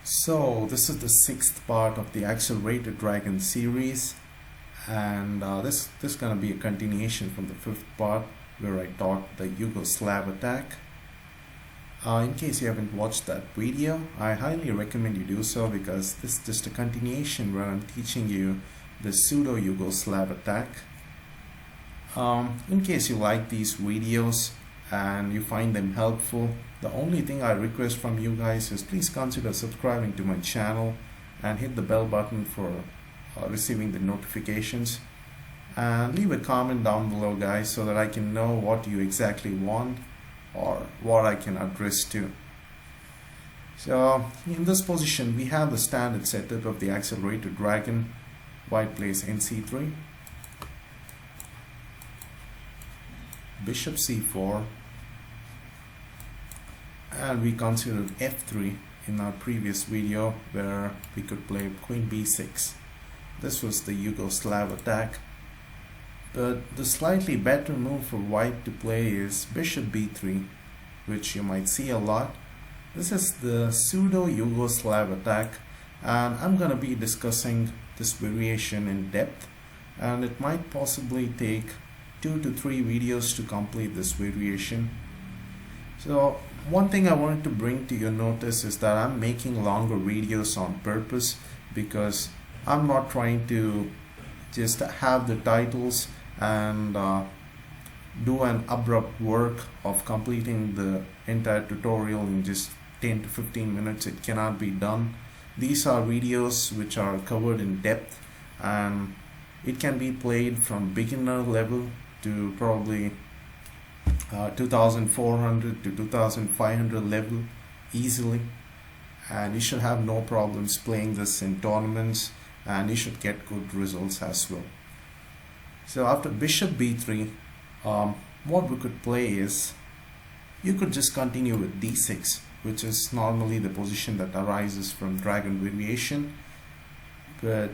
So this is the sixth part of the Accelerated Dragon series, and this is gonna be a continuation from the fifth part where I taught the Yugoslav attack. In case you haven't watched that video, I highly recommend you do so because this is just a continuation where I'm teaching you the pseudo-Yugoslav attack. In case you like these videos and you find them helpful, the only thing I request from you guys is please consider subscribing to my channel and hit the bell button for receiving the notifications, and leave a comment down below, guys, so that I can know what you exactly want or what I can address to. So in this position we have the standard setup of the Accelerated Dragon. White plays nc3, bishop c4, and we considered f3 in our previous video where we could play queen b6. This was the Yugoslav attack, but the slightly better move for white to play is bishop b3, which you might see a lot. This is the pseudo-Yugoslav attack, and I'm gonna be discussing this variation in depth, and it might possibly take 2 to 3 videos to complete this variation. So one thing I wanted to bring to your notice is that I'm making longer videos on purpose because I'm not trying to just have the titles and do an abrupt work of completing the entire tutorial in just 10 to 15 minutes. It cannot be done. These are videos which are covered in depth, and it can be played from beginner level to probably 2400 to 2500 level easily, and you should have no problems playing this in tournaments, and you should get good results as well. So after bishop b3, what we could play is, you could just continue with d6, which is normally the position that arises from dragon variation. But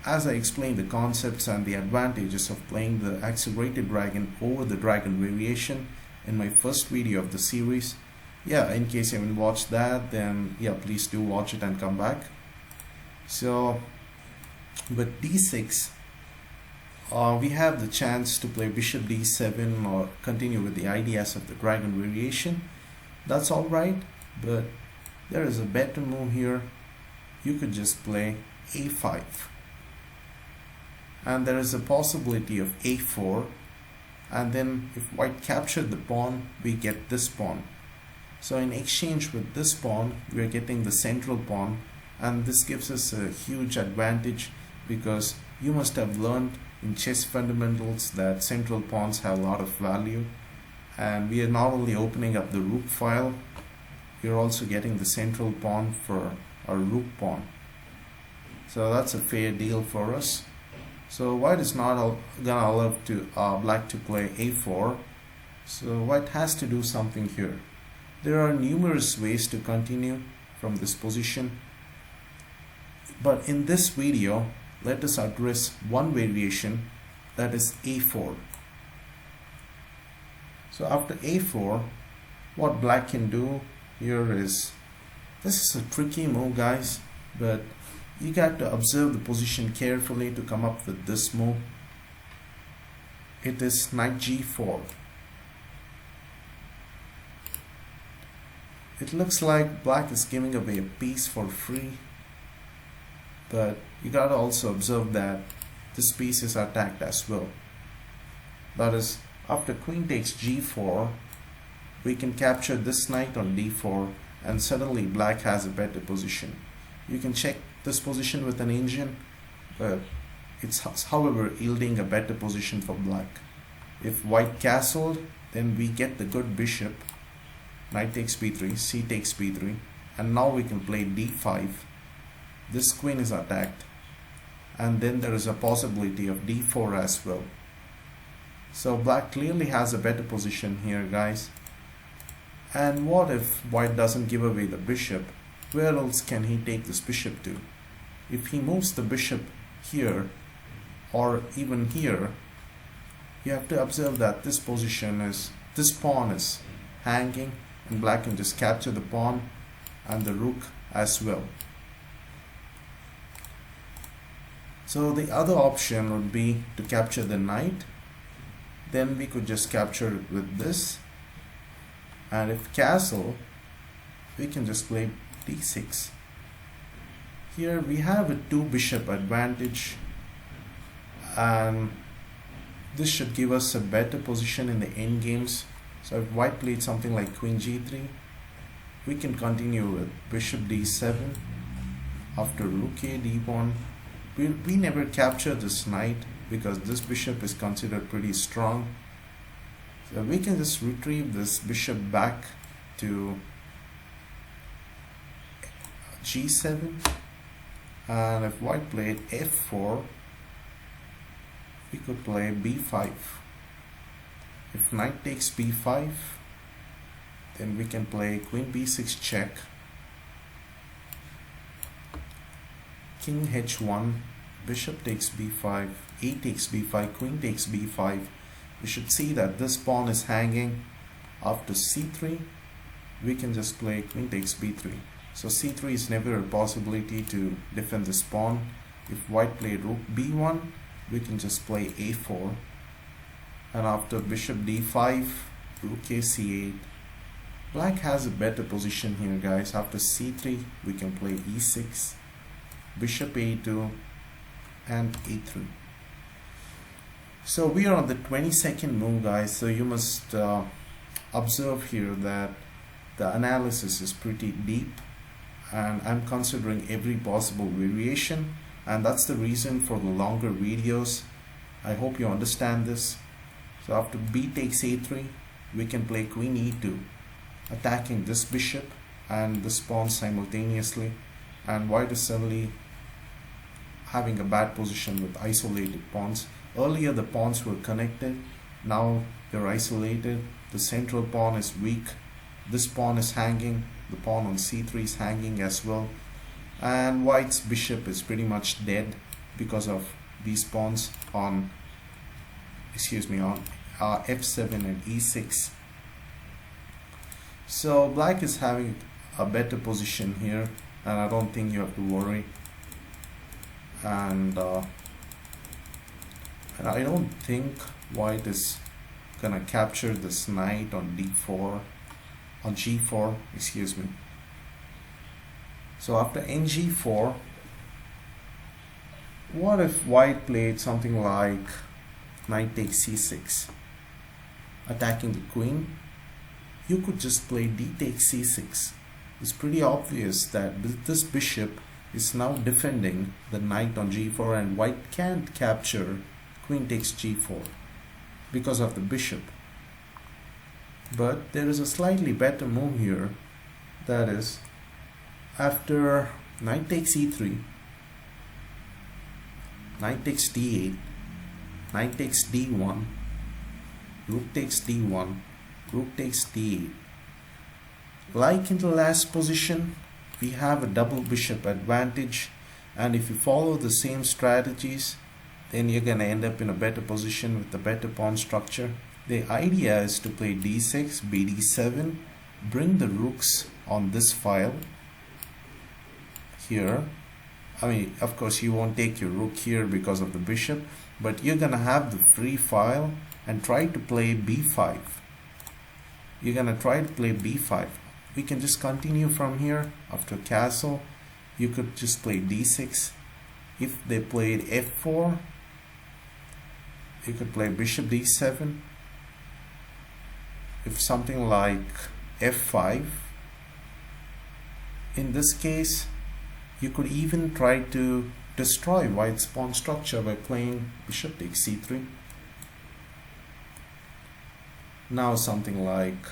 as I explained the concepts and the advantages of playing the Accelerated Dragon over the dragon variation in my first video of the series, in case you haven't watched that, then please do watch it and come back. So with d6, we have the chance to play bishop d7 or continue with the ideas of the dragon variation. That's alright, but there is a better move here. You could just play a5, and there is a possibility of a4, and then if white captured the pawn, we get this pawn. So in exchange with this pawn, we are getting the central pawn, and this gives us a huge advantage because you must have learned in chess fundamentals that central pawns have a lot of value, and we are not only opening up the rook file, we are also getting the central pawn for our rook pawn. So that's a fair deal for us. So white is not gonna allow black to play a4, so white has to do something here. There are numerous ways to continue from this position, but in this video let us address one variation, that is a4. So after a4, what black can do here is, this is a tricky move, guys, but you got to observe the position carefully to come up with this move. It is knight g4. It looks like black is giving away a piece for free, but you got to also observe that this piece is attacked as well. That is, after queen takes g4, we can capture this knight on d4, and suddenly black has a better position. You can check this position with an engine, but it's however yielding a better position for black. If white castled, then we get the good bishop, knight takes b3, c takes b3, and now we can play d5. This queen is attacked, and then there is a possibility of d4 as well. So black clearly has a better position here, guys. And what if white doesn't give away the bishop? Where else can he take this bishop to? If he moves the bishop here or even here, you have to observe that this pawn is hanging, and black can just capture the pawn and the rook as well. So the other option would be to capture the knight. Then we could just capture it with this, and if castle, we can just play d6. Here we have a 2 bishop advantage, and this should give us a better position in the end games. So if white played something like queen g3, we can continue with bishop d7 after rook a d1. We never capture this knight because this bishop is considered pretty strong. So we can just retrieve this bishop back to g7, and if white played f4, we could play b5. If knight takes b5, then we can play queen b6 check, king h1, bishop takes b5, a takes b5, queen takes b5. We should see that this pawn is hanging. After c3, we can just play queen takes b3. So c3 is never a possibility to defend this pawn. If white played rook b1, we can just play a4, and after bishop d5, rook a c8. Black has a better position here, guys. After c3, we can play e6, bishop a2, and a3. So we are on the 22nd move, guys. So you must observe here that the analysis is pretty deep, and I'm considering every possible variation, and that's the reason for the longer videos. I hope you understand this. So after b takes a3, we can play queen e2, attacking this bishop and this pawn simultaneously, and white is suddenly having a bad position with isolated pawns. Earlier the pawns were connected, now they're isolated. The central pawn is weak, this pawn is hanging, the pawn on c3 is hanging as well, and white's bishop is pretty much dead because of these pawns on f7 and e6. So black is having a better position here, and I don't think you have to worry. And I don't think white is gonna capture this knight on d4, on g4, excuse me. So after ng4, what if white played something like knight takes c6, attacking the queen? You could just play d takes c6. It's pretty obvious that this bishop is now defending the knight on g4, and white can't capture queen takes g4 because of the bishop. But there is a slightly better move here, that is after knight takes e3, knight takes d8, knight takes d1, rook takes d1, rook takes d8. Like in the last position, we have a double bishop advantage, and if you follow the same strategies, then you're going to end up in a better position with the better pawn structure. The idea is to play d6, bd7, bring the rooks on this file here. I mean, of course you won't take your rook here because of the bishop, but you're going to have the free file and try to play b5. You're going to try to play b5. We can just continue from here. After castle, you could just play d6. If they played f4, you could play bishop d7. If something like f5, in this case, you could even try to destroy white's pawn structure by playing bishop takes c3. Now something like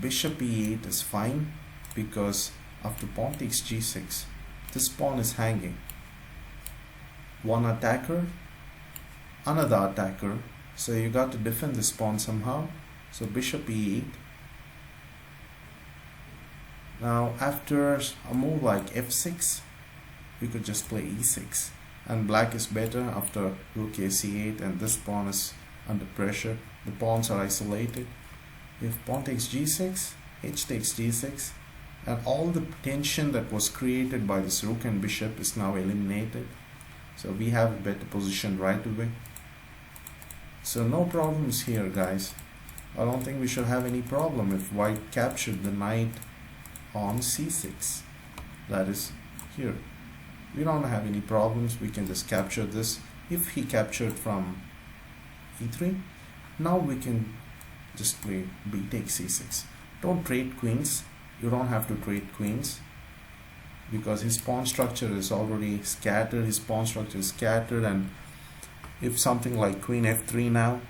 bishop e8 is fine, because after pawn takes g6, this pawn is hanging. One attacker, another attacker, so you got to defend this pawn somehow. So bishop e8. Now after a move like f6, we could just play e6, and black is better after rook a c8, and this pawn is under pressure. The pawns are isolated. If pawn takes g6, h takes g6, and all the tension that was created by this rook and bishop is now eliminated. So we have a better position right away. So no problems here, guys. I don't think we should have any problem if white captured the knight on c6. That is here. We don't have any problems. We can just capture this. If he captured from e3, now we can just play b takes c6. Don't trade queens. You don't have to trade queens because his pawn structure is already scattered. His pawn structure is scattered, and if something like queen f3 now,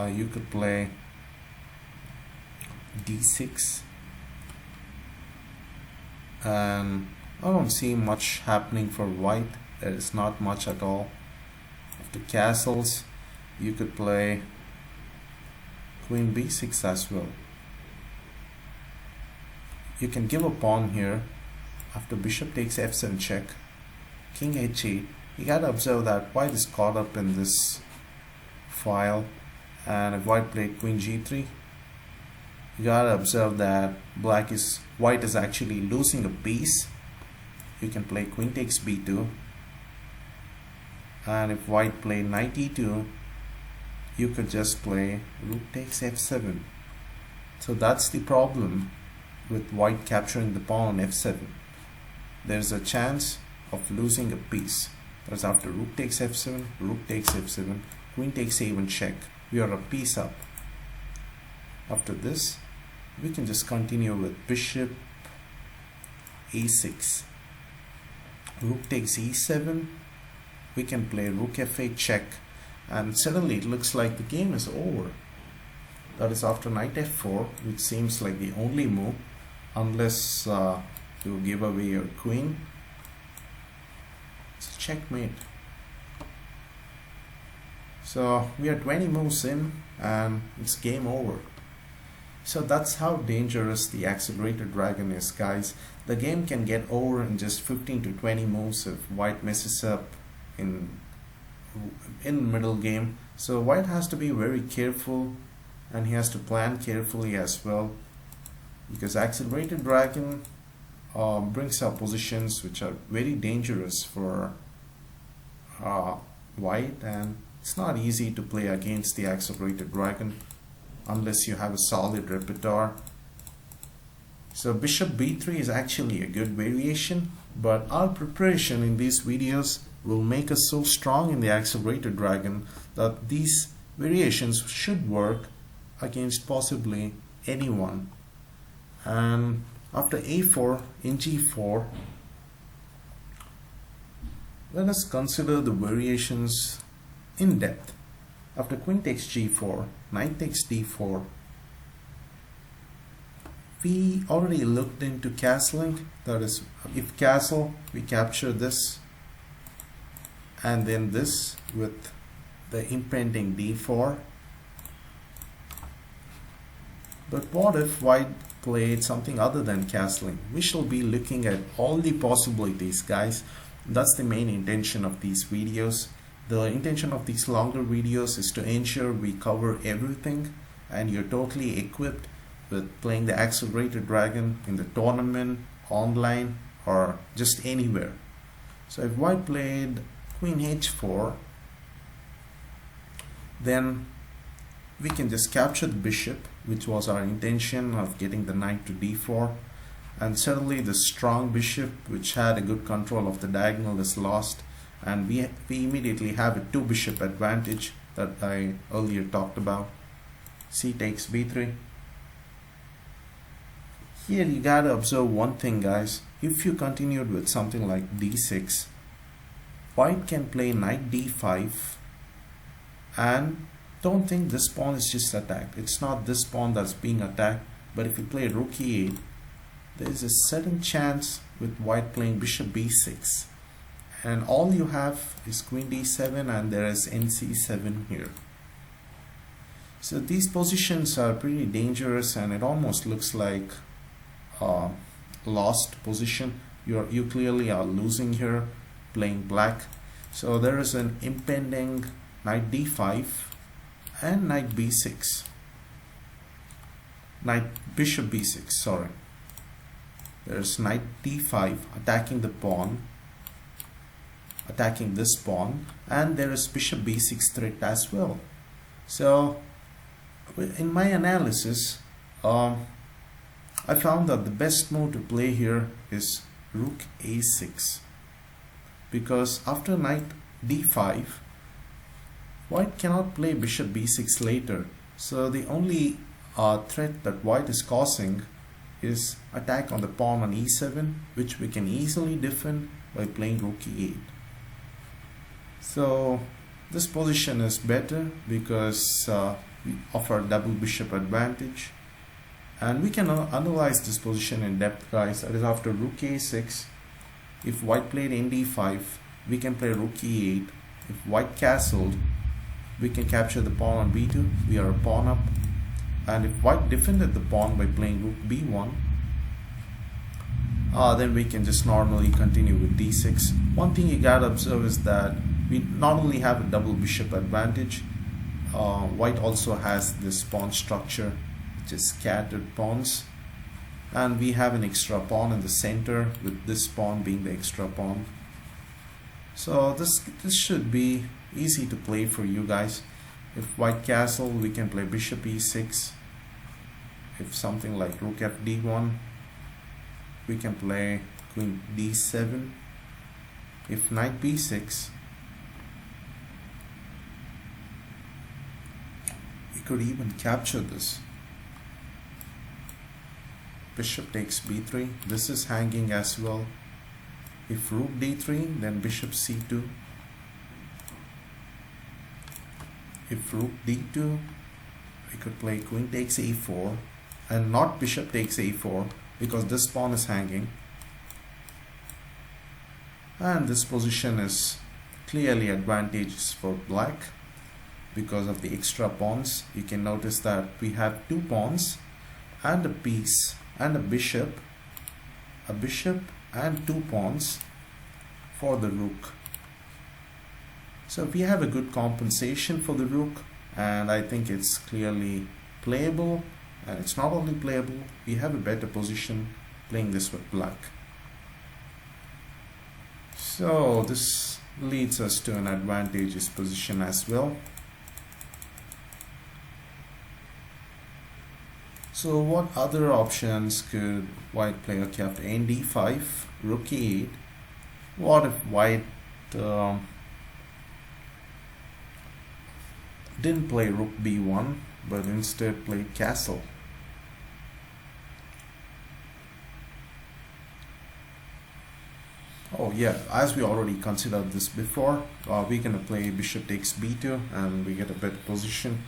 you could play d6, and I don't see much happening for white. There is not much at all. After castles, you could play queen b6 as well. You can give a pawn here. After bishop takes f7 check, king h8. You gotta observe that white is caught up in this file, and if white played queen g3, you gotta observe that white is actually losing a piece. You can play queen takes b2, and if white played knight e2, you could just play rook takes f7. So that's the problem with white capturing the pawn on f7. There's a chance of losing a piece. That's after rook takes f7, rook takes f7, queen takes a1 check. We are a piece up. After this, we can just continue with bishop a6, rook takes e7. We can play rook f8 check, and suddenly it looks like the game is over. That is after knight f4, which seems like the only move, unless you give away your queen. It's a checkmate. So we are 20 moves in and it's game over. So that's how dangerous the accelerated dragon is, guys. The game can get over in just 15 to 20 moves if white messes up in middle game. So white has to be very careful, and he has to plan carefully as well, because accelerated dragon brings up positions which are very dangerous for white, and it's not easy to play against the accelerated dragon unless you have a solid repertoire. So bishop b3 is actually a good variation, but our preparation in these videos will make us so strong in the accelerated dragon that these variations should work against possibly anyone. And after a4 in g4, let us consider the variations in depth. After queen takes g4, knight takes d4, we already looked into castling. That is, if castle, we capture this and then this with the impending d4. But what if white played something other than castling? We shall be looking at all the possibilities, guys. That's the main intention of these videos. The intention of these longer videos is to ensure we cover everything and you're totally equipped with playing the accelerated dragon in the tournament, online, or just anywhere. So if white played queen h4, then we can just capture the bishop, which was our intention of getting the knight to d4, and suddenly the strong bishop, which had a good control of the diagonal, is lost, and we immediately have a two bishop advantage that I earlier talked about. C takes b3. Here you gotta observe one thing, guys. If you continued with something like d6, white can play knight d5, and don't think this pawn is just attacked. It's not this pawn that's being attacked, but if you play rook e8, there is a certain chance with white playing bishop b6, and all you have is queen d7 and there is nc7 here. So these positions are pretty dangerous, and it almost looks like lost position. You clearly are losing here playing black. So there is an impending knight d5 and knight b6, bishop b6, sorry. there's knight d5 attacking the pawn, attacking this pawn, and there is bishop b6 threat as well. So in my analysis, I found that the best move to play here is rook a6, because after knight d5, white cannot play bishop b6 later. So the only threat that white is causing is attack on the pawn on e7, which we can easily defend by playing rook e8. So this position is better because we offer double bishop advantage, and we can analyze this position in depth, guys. That is, after rook a6, if white played nd5, we can play rook e8. If white castled, we can capture the pawn on b2, we are a pawn up. And if white defended the pawn by playing rook b1, then we can just normally continue with d6. One thing you gotta observe is that we not only have a double bishop advantage, white also has this pawn structure, which is scattered pawns, and we have an extra pawn in the center, with this pawn being the extra pawn. So this should be easy to play for you guys. If white castle, we can play bishop e6. If something like rook fd1, we can play queen d7. If knight b6, we could even capture this. Bishop takes b3. This is hanging as well. If rook d3, then bishop c2. If rook d2, we could play queen takes a4, and not bishop takes a4, because this pawn is hanging. And this position is clearly advantageous for black because of the extra pawns. You can notice that we have two pawns and a piece and a bishop and two pawns for the rook. So we have a good compensation for the rook, and I think it's clearly playable. And it's not only playable, we have a better position playing this with black. So this leads us to an advantageous position as well. So what other options could white play? Okay, after nd5, rook e8. What if white didn't play rook b1, but instead played castle? Oh yeah, as we already considered this before, we're gonna play bishop takes b2, and we get a better position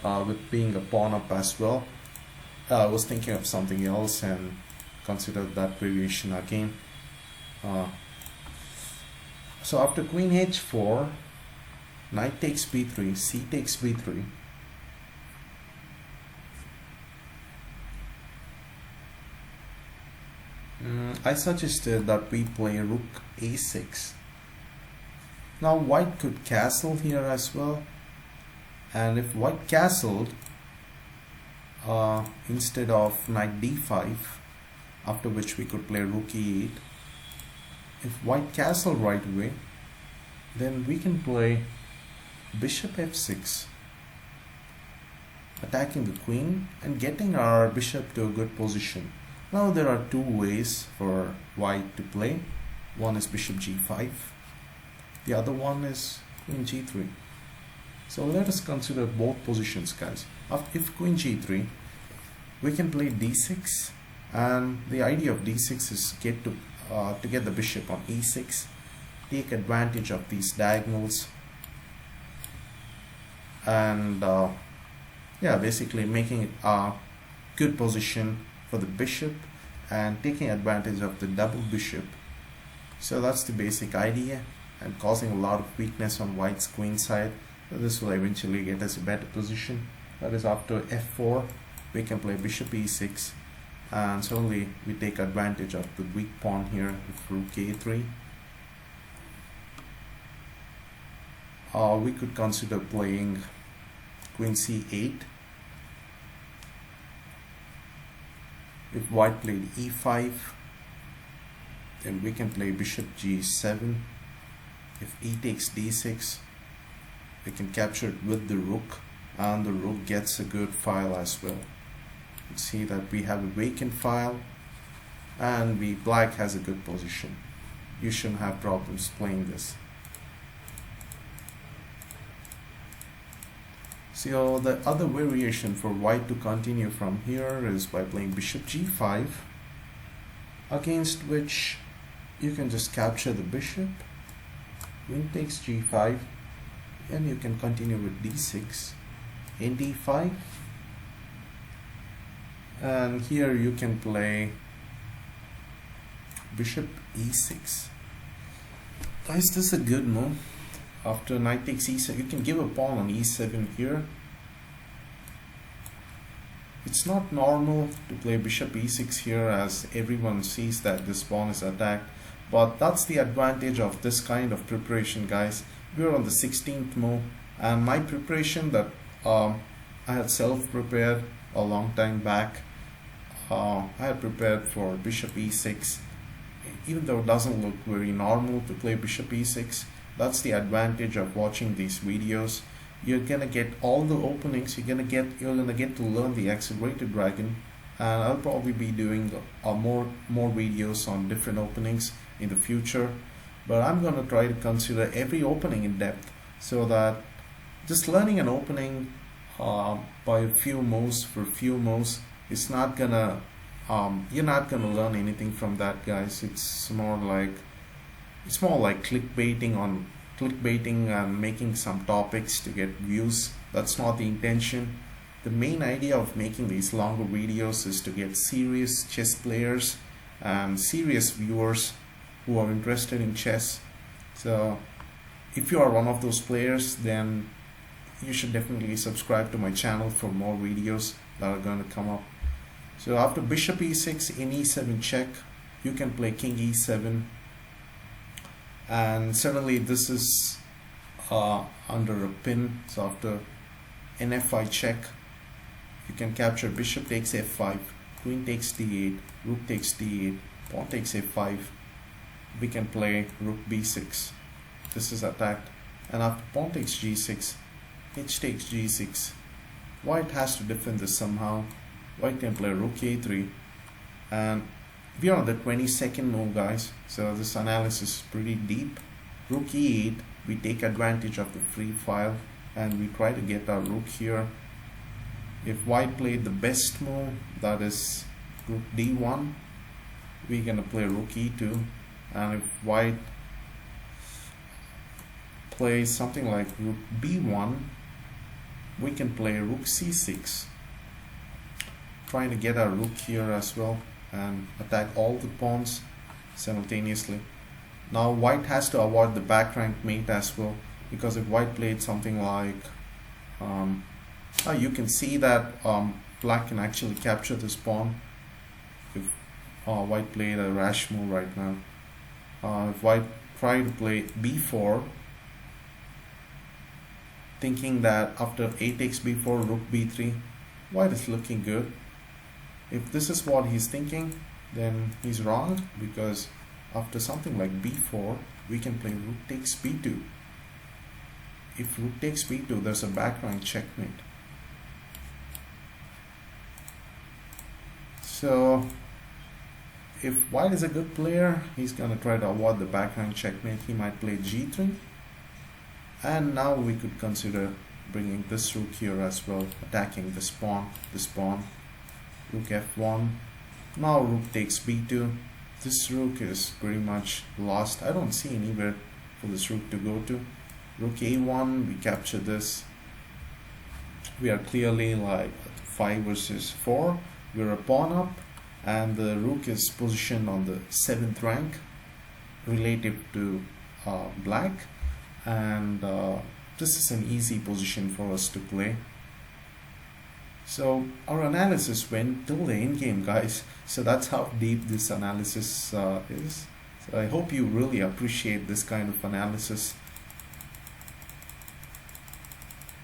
with being a pawn up as well. I was thinking of something else and considered that variation again. So after queen h4, knight takes b3, c takes b3. I suggested that we play rook a6. Now white could castle here as well, and if white castled instead of knight d5, after which we could play rook e8. If white castled right away, then we can play bishop f6, attacking the queen and getting our bishop to a good position. Now there are two ways for white to play. One is bishop g5, the other one is queen g3. So let us consider both positions, guys. If queen g3, we can play d6, and the idea of d6 is to get the bishop on e6, take advantage of these diagonals, and yeah, basically making it a good position for the bishop and taking advantage of the double bishop. So that's the basic idea, and causing a lot of weakness on white's queen side. So this will eventually get us a better position. That is, after f4, we can play bishop e6, and suddenly we take advantage of the weak pawn here with rook a3. We could consider playing queen c8. If white played e5, and we can play bishop g7. If e takes d6, we can capture it with the rook, and the rook gets a good file as well. You see that we have a vacant file, and black has a good position. You shouldn't have problems playing this. So the other variation for white to continue from here is by playing bishop g5, against which you can just capture the bishop. Queen takes g5, and you can continue with d6 and d5, and here you can play bishop e6. Guys, this is a good move. After knight takes e7, you can give a pawn on e7 here. It's not normal to play bishop e6 here, as everyone sees that this pawn is attacked, but that's the advantage of this kind of preparation, guys. We're on the 16th move, and my preparation that I had self-prepared a long time back, I had prepared for bishop e6. Even though it doesn't look very normal to play bishop e6, that's the advantage of watching these videos. You're gonna get all the openings. You're gonna get to learn the accelerated dragon, and I'll probably be doing more videos on different openings in the future. But I'm gonna try to consider every opening in depth, so that just learning an opening by a few moves it's not gonna you're not gonna learn anything from that, guys. It's more like clickbaiting and making some topics to get views. That's not the intention. The main idea of making these longer videos is to get serious chess players and serious viewers who are interested in chess. So if you are one of those players, then you should definitely subscribe to my channel for more videos that are going to come up. So after bishop e6 in e7 check, you can play king e7, and suddenly this is under a pin. So after nfi check, you can capture bishop takes f5, queen takes d8, rook takes d8, pawn takes a5. We can play rook b6. This is attacked, and after pawn takes g6, h takes g6. White has to defend this somehow. White can play rook a3, and we are on the 22nd move, guys. So this analysis is pretty deep. Rook e8, we take advantage of the free file, and we try to get our rook here. If white played the best move, that is rook d1, we're gonna play rook e2, and if white plays something like rook b1, we can play rook c6, trying to get our rook here as well and attack all the pawns simultaneously. Now white has to avoid the back rank mate as well, because if white played something like you can see that black can actually capture this pawn if white played a rash move right now. If white tried to play b4, thinking that after a takes b4, rook b3, white is looking good. If this is what he's thinking, then he's wrong, because after something like b4, we can play rook takes b2. If rook takes b2, there's a back rank checkmate. So if white is a good player, he's gonna try to avoid the back rank checkmate. He might play g3, and now we could consider bringing this rook here as well, attacking this pawn, rook f1. Now rook takes b2. This rook is pretty much lost. I don't see anywhere for this rook to go to. Rook a1, we capture this. We are clearly like 5 versus 4. We're a pawn up, and the rook is positioned on the 7th rank relative to black, and this is an easy position for us to play. So our analysis went till the end game, guys. So that's how deep this analysis is. So I hope you really appreciate this kind of analysis.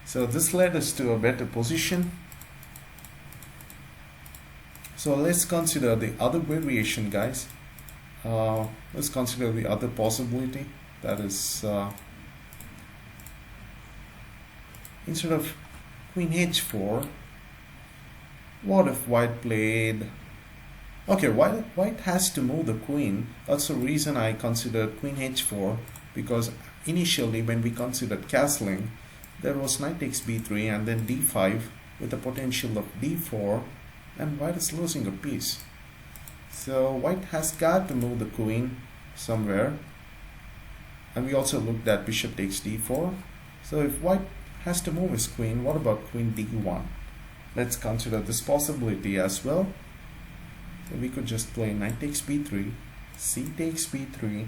So this led us to a better position. So let's consider the other variation, guys. Let's consider the other possibility, that is instead of queen h4, what if white played, okay, white has to move the queen. That's the reason I considered queen h4, because initially when we considered castling, there was knight takes b3 and then d5 with a potential of d4, and white is losing a piece. So white has got to move the queen somewhere. And we also looked at bishop takes d4. So if white has to move his queen, what about queen d1? Let's consider this possibility as well. So we could just play knight takes b3, c takes b3,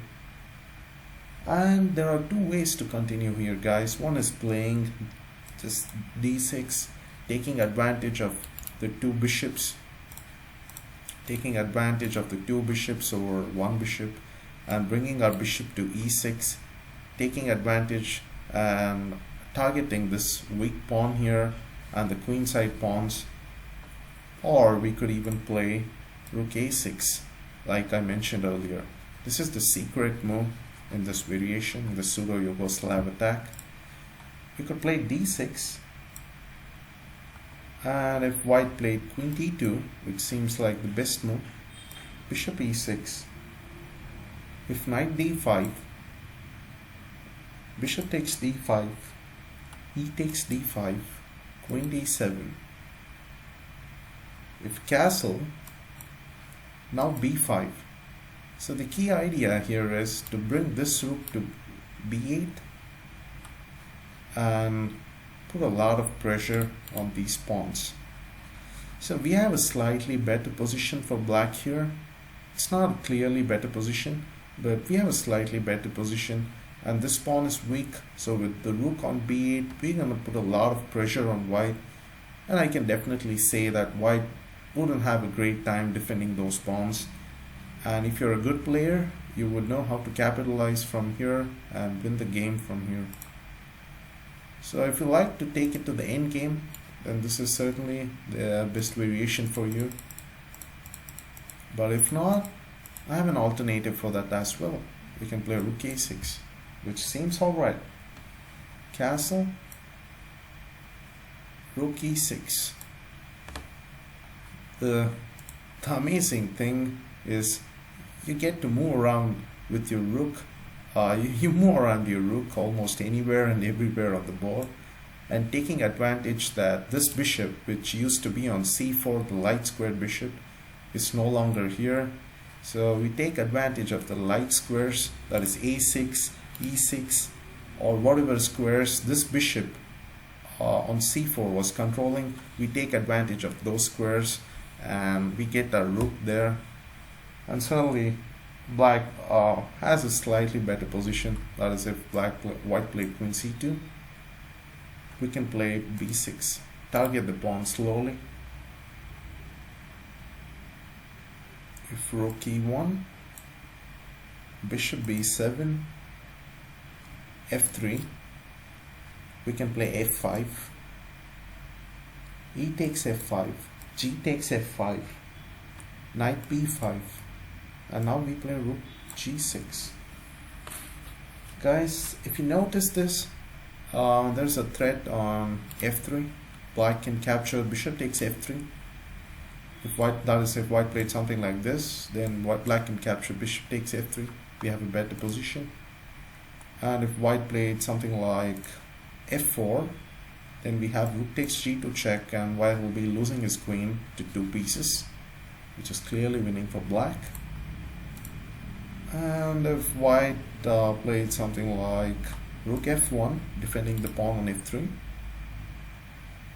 and there are two ways to continue here, guys. One is playing just d6, taking advantage of the two bishops, over one bishop, and bringing our bishop to e6, taking advantage and targeting this weak pawn here and the queenside pawns. Or we could even play rook a6, like I mentioned earlier. This is the secret move in this variation, in the pseudo-Yugoslav attack. We could play d6, and if white played queen d2, which seems like the best move, bishop e6, if knight d5, bishop takes d5, e takes d5, queen d7, if castle, now b5. So the key idea here is to bring this rook to b8 and put a lot of pressure on these pawns. So we have a slightly better position for black here. It's not a clearly better position, but we have a slightly better position, and this pawn is weak. So with the rook on b8, we're going to put a lot of pressure on white, and I can definitely say that white wouldn't have a great time defending those pawns. And if you're a good player, you would know how to capitalize from here and win the game from here. So if you like to take it to the end game, then this is certainly the best variation for you. But if not, I have an alternative for that as well. We can play rook a6, which seems alright. Castle, rook e6. The amazing thing is you get to move around with your rook. You move around your rook almost anywhere and everywhere on the board, and taking advantage that this bishop, which used to be on c4, the light squared bishop, is no longer here. So we take advantage of the light squares, that is a6, e6, or whatever squares this bishop on c4 was controlling. We take advantage of those squares and we get our rook there, and suddenly black has a slightly better position. That is, if white played queen c2, we can play b6, target the pawn slowly. If rook e1, bishop b7, f3, we can play f5, e takes f5, g takes f5, knight b5, and now we play rook g6. Guys, if you notice this, there's a threat on f3. Black can capture bishop takes f3. If white, that is, if white played something like this, then black can capture bishop takes f3. We have a better position. And if white played something like f4, then we have rook takes g2 check, and white will be losing his queen to two pieces, which is clearly winning for black. And if white played something like rook f1, defending the pawn on f3,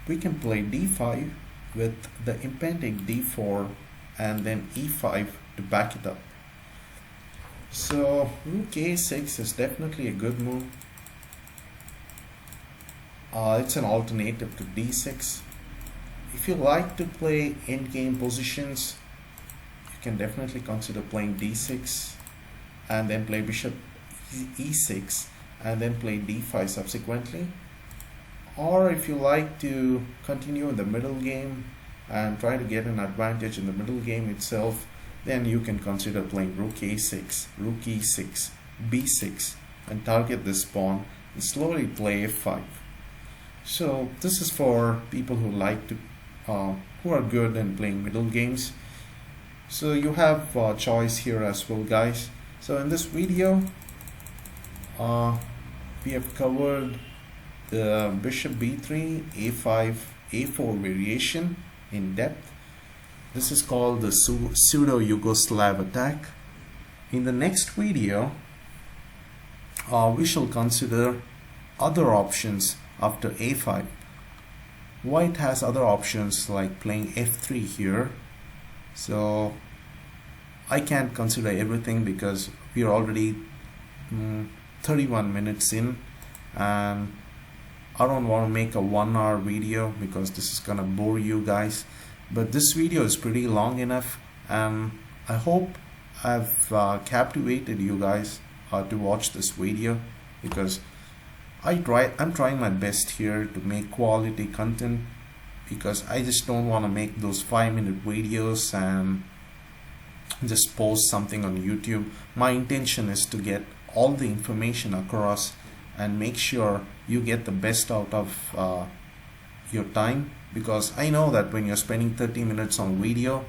we can play d5 with the impending d4 and then e5 to back it up. So rook a6 is definitely a good move. It's an alternative to d6. If you like to play endgame positions, you can definitely consider playing d6 and then play bishop e6 and then play d5 subsequently. Or if you like to continue in the middle game and try to get an advantage in the middle game itself, then you can consider playing rook a6, rook e6, b6, and target this pawn and slowly play f5. So this is for people who like to who are good in playing middle games. So you have a choice here as well, guys. So in this video we have covered the bishop b3, a5, a4 variation in depth. This is called the pseudo-Yugoslav attack. In the next video we shall consider other options after a5. White has other options like playing f3 here. So I can't consider everything because we are already 31 minutes in, and I don't want to make a 1-hour video because this is gonna bore you guys. But this video is pretty long enough, and I hope I've captivated you guys to watch this video, because I'm trying my best here to make quality content, because I just don't want to make those 5-minute videos and just post something on YouTube. My intention is to get all the information across and make sure you get the best out of your time, because I know that when you're spending 30 minutes on video,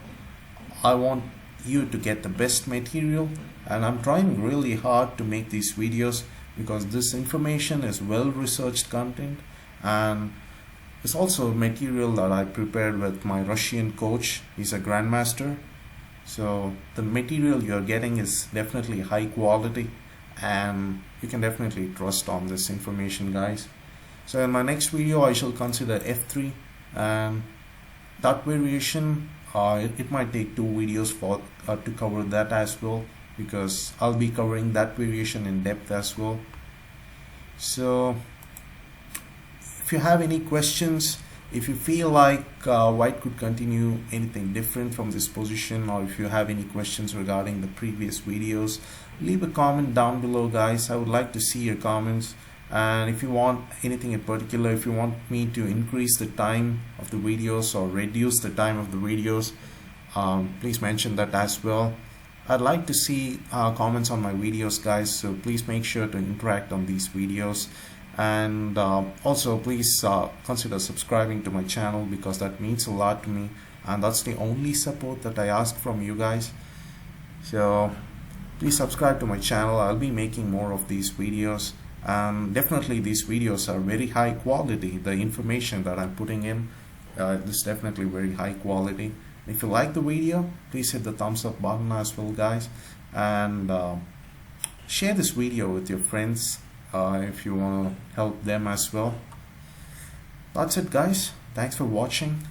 I want you to get the best material, and I'm trying really hard to make these videos because this information is well researched content, and it's also material that I prepared with my Russian coach. He's a grandmaster, so the material you're getting is definitely high quality, and you can definitely trust on this information, guys. So in my next video I shall consider f3, and that variation it might take 2 videos for to cover that as well, because I'll be covering that variation in depth as well. So if you have any questions, if you feel like white could continue anything different from this position, or if you have any questions regarding the previous videos, leave a comment down below, guys. I would like to see your comments. And if you want anything in particular, if you want me to increase the time of the videos or reduce the time of the videos, please mention that as well. I'd like to see comments on my videos, guys, so please make sure to interact on these videos. And also please consider subscribing to my channel, because that means a lot to me, and that's the only support that I ask from you guys. So please subscribe to my channel. I'll be making more of these videos, and definitely these videos are very high quality. The information that I'm putting in is definitely very high quality. If you like the video, please hit the thumbs up button as well, guys, and share this video with your friends if you want to help them as well. That's it, guys. Thanks for watching.